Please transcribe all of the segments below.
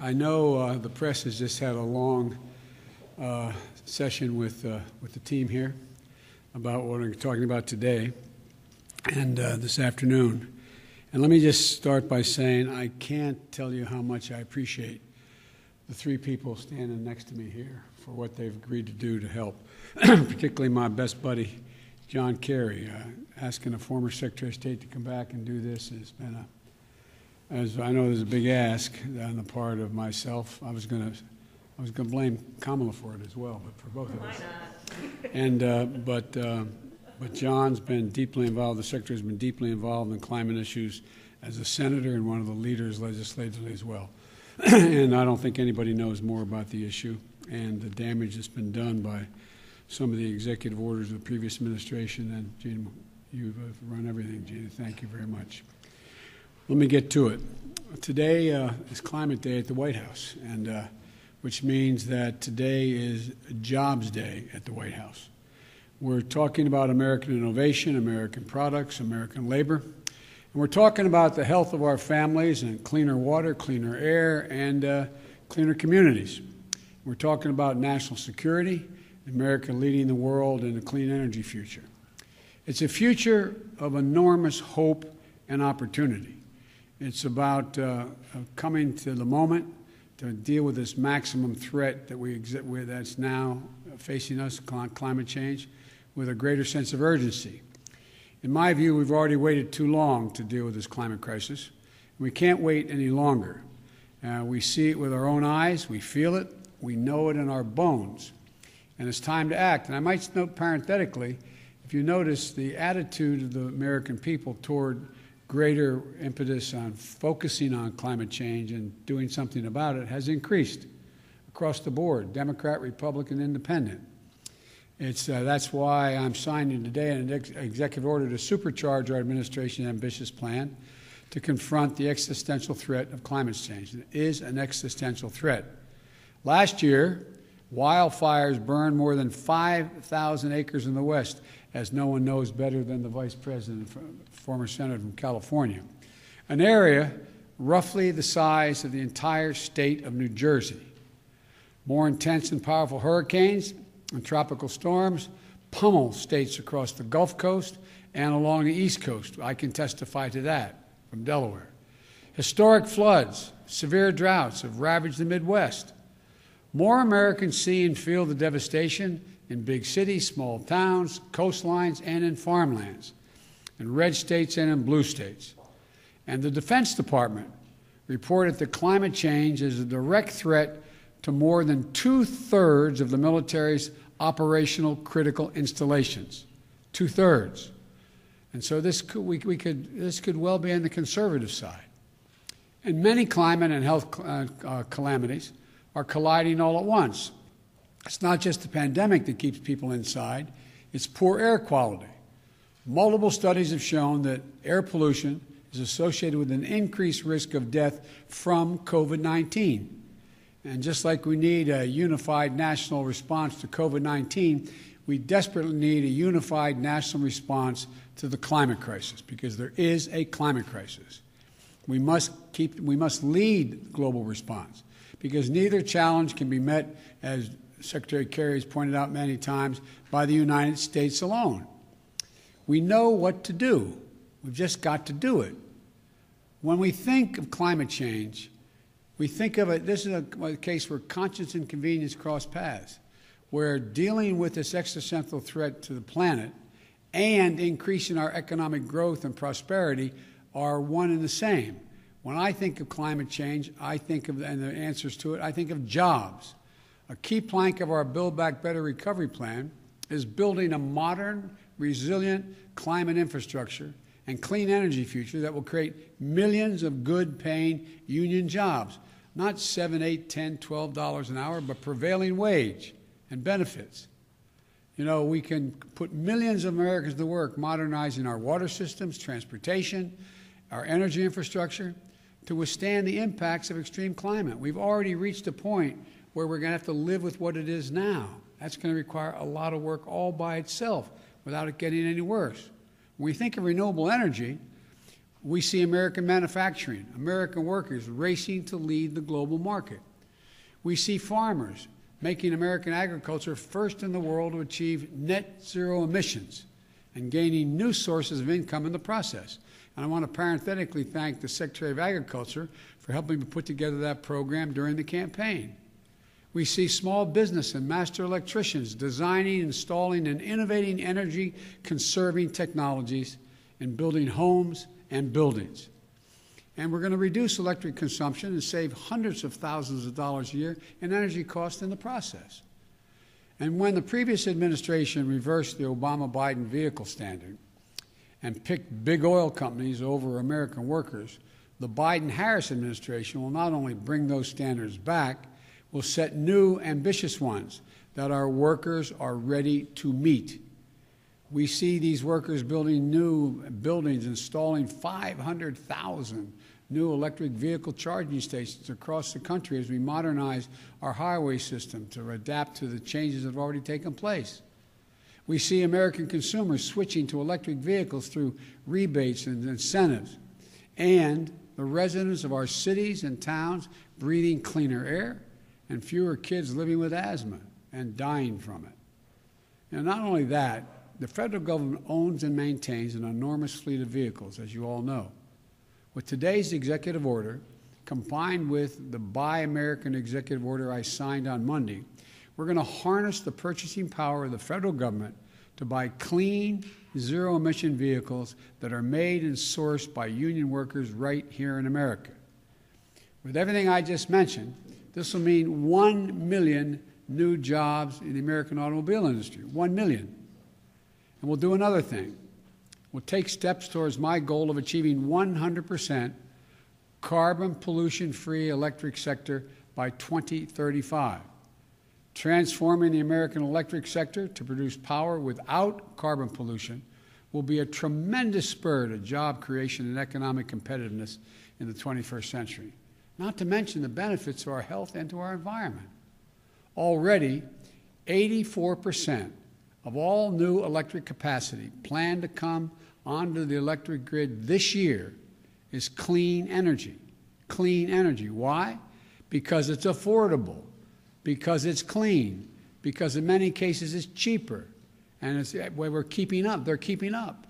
I know the press has just had a long session with the team here about what we're talking about today and this afternoon. And let me just start by saying I can't tell you how much I appreciate the three people standing next to me here for what they've agreed to do to help, particularly my best buddy, John Kerry. Asking a former Secretary of State to come back and do this has been as I know there's a big ask on the part of myself. I was going to blame Kamala for it as well, but for both of us. And but John's been deeply involved. The Secretary's been deeply involved in climate issues as a senator and one of the leaders legislatively as well. And I don't think anybody knows more about the issue and the damage that's been done by some of the executive orders of the previous administration. And Gina, you've run everything, Gina. Thank you very much. Let me get to it. Today is Climate Day at the White House, and which means that today is Jobs Day at the White House. We're talking about American innovation, American products, American labor, and we're talking about the health of our families and cleaner water, cleaner air, and cleaner communities. We're talking about national security, America leading the world in a clean energy future. It's a future of enormous hope and opportunity. It's about coming to the moment to deal with this maximum threat that that's now facing us, climate change, with a greater sense of urgency. In my view, we've already waited too long to deal with this climate crisis. We can't wait any longer. We see it with our own eyes, we feel it, we know it in our bones, and it's time to act. And I might note parenthetically, if you notice, the attitude of the American people toward greater impetus on focusing on climate change and doing something about it has increased across the board, Democrat, Republican, Independent. That's why I'm signing today an executive order to supercharge our administration's ambitious plan to confront the existential threat of climate change. It is an existential threat. Last year, wildfires burned more than 5,000 acres in the West, as no one knows better than the Vice President, former Senator from California, an area roughly the size of the entire state of New Jersey. More intense and powerful hurricanes and tropical storms pummel states across the Gulf Coast and along the East Coast. I can testify to that from Delaware. Historic floods, severe droughts have ravaged the Midwest. More Americans see and feel the devastation in big cities, small towns, coastlines, and in farmlands, in red states and in blue states. And the Defense Department reported that climate change is a direct threat to more than 2/3 of the military's operational critical installations. 2/3. And so this could well be on the conservative side. And many climate and health calamities are colliding all at once. It's not just the pandemic that keeps people inside, it's poor air quality. Multiple studies have shown that air pollution is associated with an increased risk of death from COVID-19. And just like we need a unified national response to COVID-19, we desperately need a unified national response to the climate crisis, because there is a climate crisis. We must lead global response, because neither challenge can be met, as Secretary Kerry has pointed out many times, by the United States alone. We know what to do. We've just got to do it. When we think of climate change, we think of it, this is a case where conscience and convenience cross paths, where dealing with this existential threat to the planet and increasing our economic growth and prosperity are one and the same. When I think of climate change, I think of, and the answers to it, I think of jobs. A key plank of our Build Back Better recovery plan is building a modern, resilient climate infrastructure and clean energy future that will create millions of good-paying union jobs, not $7, $8, $10, $12 an hour, but prevailing wage and benefits. You know, we can put millions of Americans to work modernizing our water systems, transportation, our energy infrastructure to withstand the impacts of extreme climate. We've already reached a point where we're going to have to live with what it is now. That's going to require a lot of work all by itself without it getting any worse. When we think of renewable energy, We see American manufacturing, American workers racing to lead the global market. We see farmers making American agriculture first in the world to achieve net zero emissions and gaining new sources of income in the process. And I want to parenthetically thank the Secretary of Agriculture for helping me put together that program during the campaign. We see small business and master electricians designing, installing, and innovating energy-conserving technologies in building homes and buildings. And we're going to reduce electric consumption and save hundreds of thousands of dollars a year in energy costs in the process. And when the previous administration reversed the Obama-Biden vehicle standard and picked big oil companies over American workers, the Biden-Harris administration will not only bring those standards back, will set new, ambitious ones that our workers are ready to meet. We see these workers building new buildings, installing 500,000 new electric vehicle charging stations across the country as we modernize our highway system to adapt to the changes that have already taken place. We see American consumers switching to electric vehicles through rebates and incentives, and the residents of our cities and towns breathing cleaner air and fewer kids living with asthma and dying from it. And not only that, the federal government owns and maintains an enormous fleet of vehicles, as you all know. With today's executive order, combined with the Buy American executive order I signed on Monday, we're going to harness the purchasing power of the federal government to buy clean, zero-emission vehicles that are made and sourced by union workers right here in America. With everything I just mentioned, this will mean 1 million new jobs in the American automobile industry, 1 million. And we'll do another thing. We'll take steps towards my goal of achieving 100% carbon pollution-free electric sector by 2035, transforming the American electric sector to produce power without carbon pollution will be a tremendous spur to job creation and economic competitiveness in the 21st century, not to mention the benefits to our health and to our environment. Already, 84% of all new electric capacity planned to come onto the electric grid this year is clean energy. Clean energy. Why? Because it's affordable, because it's clean, because in many cases it's cheaper, and it's where we're keeping up. They're keeping up.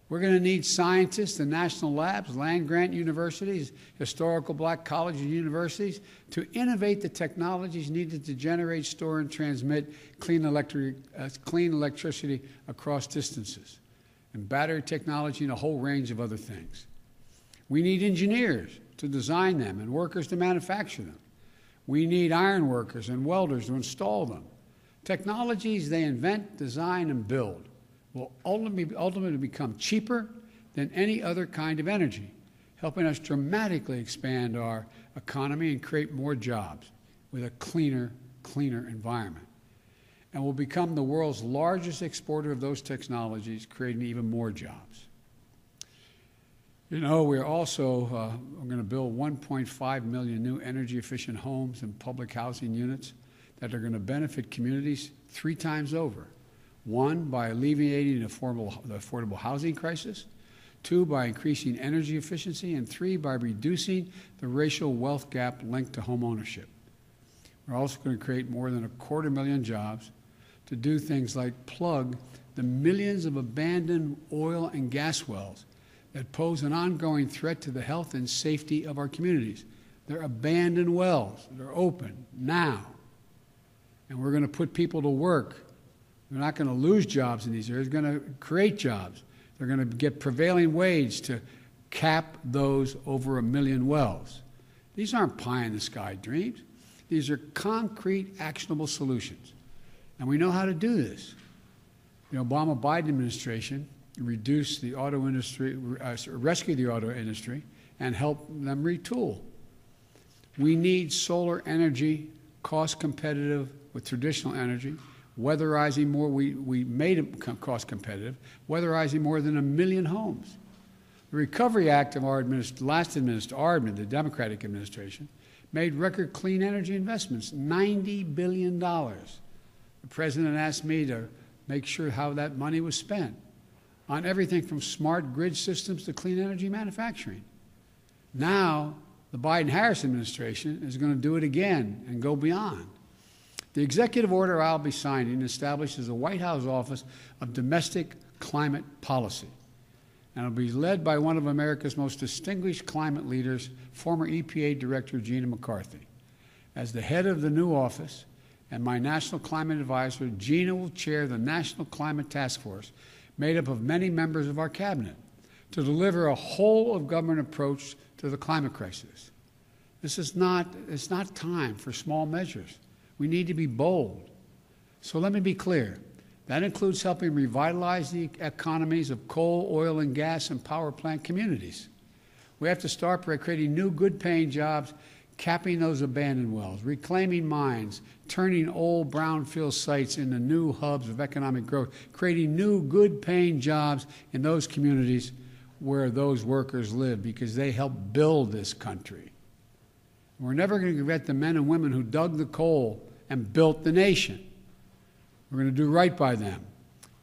We're going to need scientists and national labs, land-grant universities, historical black colleges and universities to innovate the technologies needed to generate, store, and transmit clean electricity across distances, and battery technology and a whole range of other things. We need engineers to design them and workers to manufacture them. We need iron workers and welders to install them. Technologies they invent, design, and build will ultimately become cheaper than any other kind of energy, helping us dramatically expand our economy and create more jobs with a cleaner environment. And we'll become the world's largest exporter of those technologies, creating even more jobs. You know, we're also going to build 1.5 million new energy-efficient homes and public housing units that are going to benefit communities 3 times over. 1, by alleviating the affordable housing crisis. 2, by increasing energy efficiency. And 3, by reducing the racial wealth gap linked to home ownership. We're also going to create more than 250,000 jobs to do things like plug the millions of abandoned oil and gas wells that pose an ongoing threat to the health and safety of our communities. They're abandoned wells that are open now. And we're going to put people to work. They're not going to lose jobs in these areas. They're going to create jobs. They're going to get prevailing wage to cap those over 1 million wells. These aren't pie-in-the-sky dreams. These are concrete, actionable solutions. And we know how to do this. The Obama-Biden administration reduced the auto industry, rescued the auto industry, and help them retool. We need solar energy, cost competitive with traditional energy, weatherizing more, we made it cost competitive, weatherizing more than 1 million homes. The Recovery Act of our the Democratic administration, made record clean energy investments, $90 billion. The President asked me to make sure how that money was spent. on everything from smart grid systems to clean energy manufacturing. Now, the Biden-Harris administration is going to do it again and go beyond. The executive order I'll be signing establishes the White House Office of Domestic Climate Policy, and it'll be led by one of America's most distinguished climate leaders, former EPA Director Gina McCarthy. As the head of the new office and my National Climate Advisor, Gina will chair the National Climate Task Force, made up of many members of our cabinet, to deliver a whole-of-government approach to the climate crisis. It's not time for small measures. We need to be bold. So let me be clear. That includes helping revitalize the economies of coal, oil, and gas and power plant communities. We have to start by creating new good-paying jobs, capping those abandoned wells, reclaiming mines, turning old brownfield sites into new hubs of economic growth, creating new good-paying jobs in those communities where those workers live, because they help build this country. We're never going to forget the men and women who dug the coal and built the nation. We're going to do right by them,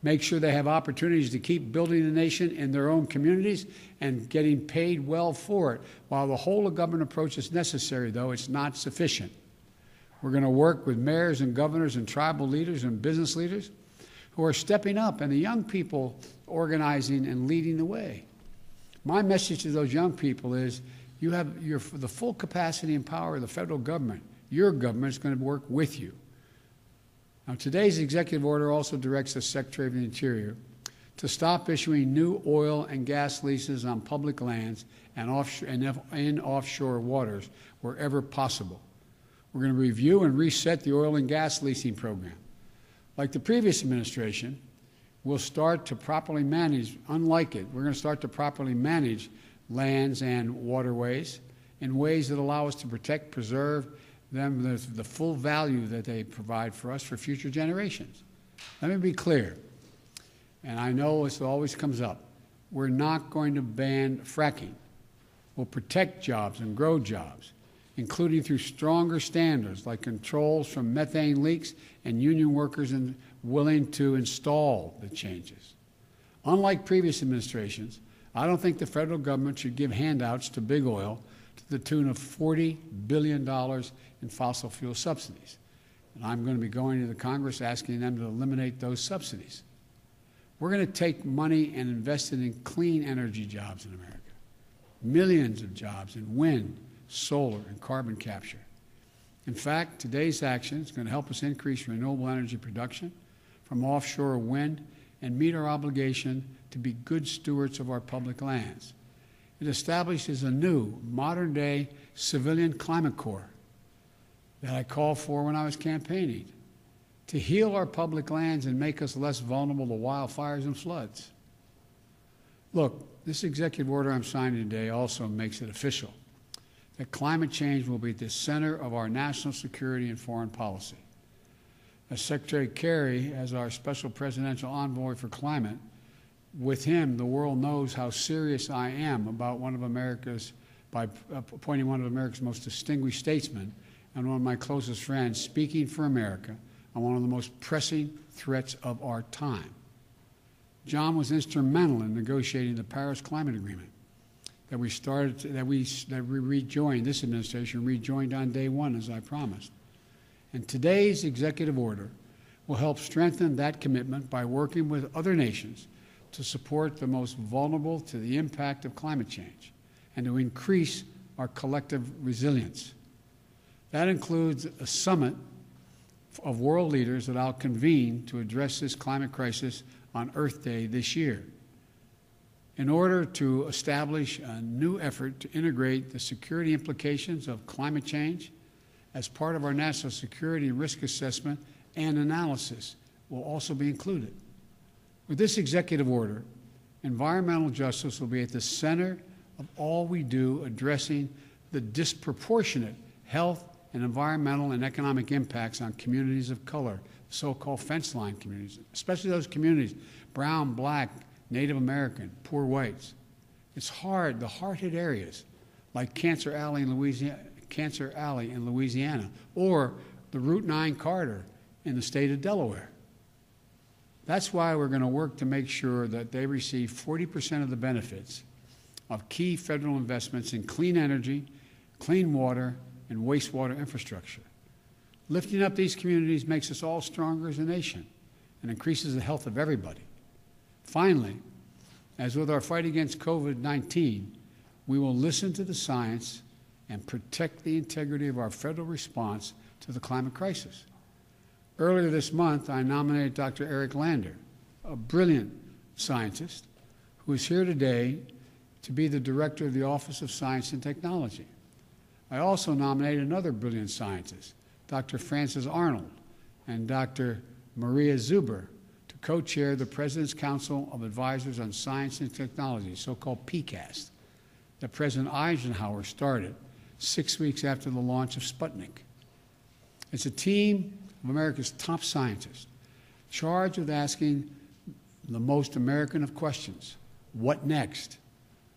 make sure they have opportunities to keep building the nation in their own communities and getting paid well for it. While the whole-of-government approach is necessary, though, it's not sufficient. We're going to work with mayors and governors and tribal leaders and business leaders who are stepping up, and the young people organizing and leading the way. My message to those young people is you have the full capacity and power of the federal government. Your government is going to work with you. Now, today's executive order also directs the Secretary of the Interior to stop issuing new oil and gas leases on public lands and in offshore waters wherever possible. We're going to review and reset the oil and gas leasing program. Like the previous administration, we'll start to properly manage, unlike it, we're going to start to properly manage lands and waterways in ways that allow us to protect, preserve them, the full value that they provide for us for future generations. Let me be clear, and I know this always comes up. We're not going to ban fracking. We'll protect jobs and grow jobs, including through stronger standards like controls from methane leaks and union workers willing to install the changes. Unlike previous administrations, I don't think the federal government should give handouts to big oil to the tune of $40 billion in fossil fuel subsidies. And I'm going to be going to the Congress asking them to eliminate those subsidies. We're going to take money and invest it in clean energy jobs in America. Millions of jobs in wind, solar, and carbon capture. In fact, today's action is going to help us increase renewable energy production from offshore wind and meet our obligation to be good stewards of our public lands. It establishes a new, modern-day civilian climate corps that I called for when I was campaigning to heal our public lands and make us less vulnerable to wildfires and floods. Look, this executive order I'm signing today also makes it official that climate change will be at the center of our national security and foreign policy. As Secretary Kerry, as our special presidential envoy for climate, with him, the world knows how serious I am about by appointing one of America's most distinguished statesmen and one of my closest friends speaking for America on one of the most pressing threats of our time. John was instrumental in negotiating the Paris Climate Agreement that we rejoined, this administration rejoined on day one, as I promised. And today's executive order will help strengthen that commitment by working with other nations to support the most vulnerable to the impact of climate change and to increase our collective resilience. That includes a summit of world leaders that I'll convene to address this climate crisis on Earth Day this year, in order to establish a new effort to integrate the security implications of climate change as part of our national security and risk assessment and analysis will also be included. With this executive order, environmental justice will be at the center of all we do, addressing the disproportionate health and environmental and economic impacts on communities of color, so-called fence line communities, especially those communities, brown, black, Native American, poor whites. It's hard, the hard-hit areas like Cancer Alley in Louisiana, or the Route 9 corridor in the state of Delaware. That's why we're going to work to make sure that they receive 40% of the benefits of key federal investments in clean energy, clean water, and wastewater infrastructure. Lifting up these communities makes us all stronger as a nation and increases the health of everybody. Finally, as with our fight against COVID-19, we will listen to the science and protect the integrity of our federal response to the climate crisis. Earlier this month, I nominated Dr. Eric Lander, a brilliant scientist who is here today to be the director of the Office of Science and Technology. I also nominated another brilliant scientist, Dr. Frances Arnold and Dr. Maria Zuber, to co-chair the President's Council of Advisors on Science and Technology, so-called PCAST, that President Eisenhower started 6 weeks after the launch of Sputnik. It's a team of America's top scientists charged with asking the most American of questions. What next?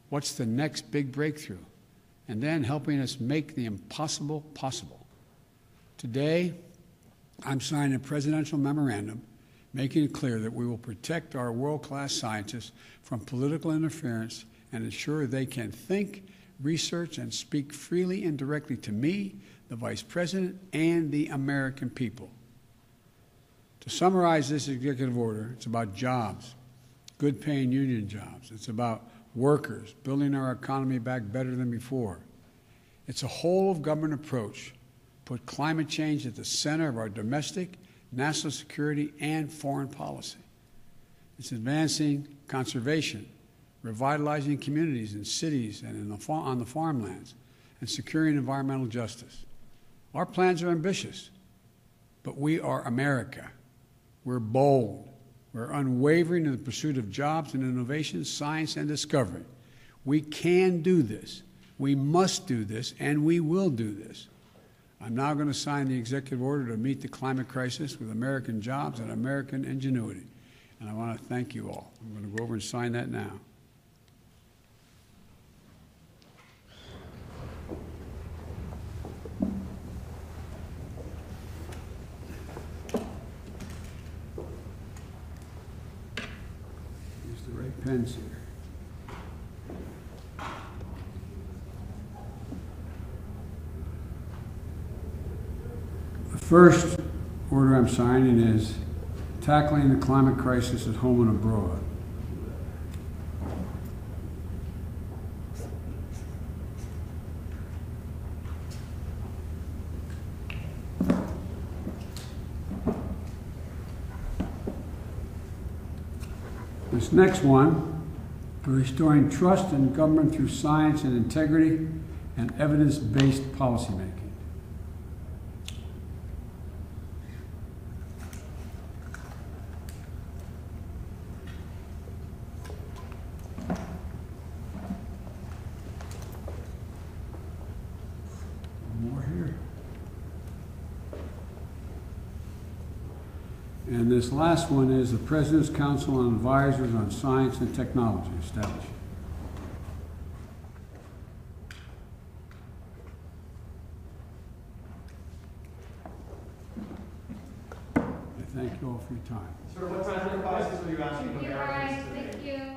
What's the next big breakthrough? And then helping us make the impossible possible. Today, I'm signing a presidential memorandum making it clear that we will protect our world-class scientists from political interference and ensure they can think, research, and speak freely and directly to me, the Vice President, and the American people. To summarize this executive order, it's about jobs, good-paying union jobs. It's about workers, building our economy back better than before. It's a whole-of-government approach. Put climate change at the center of our domestic, national security, and foreign policy. It's advancing conservation, revitalizing communities in cities and on the farmlands, and securing environmental justice. Our plans are ambitious, but we are America. We're bold. We're unwavering in the pursuit of jobs and innovation, science and discovery. We can do this. We must do this, and we will do this. I'm now going to sign the executive order to meet the climate crisis with American jobs and American ingenuity. And I want to thank you all. I'm going to go over and sign that now. Use the right pens here. The first order I'm signing is tackling the climate crisis at home and abroad. This next one, restoring trust in government through science and integrity and evidence-based policymaking. And this last one is the President's Council on Advisors on Science and Technology established. I thank you all for your time. Sir, what type of advice are you asking Americans today? Thank you.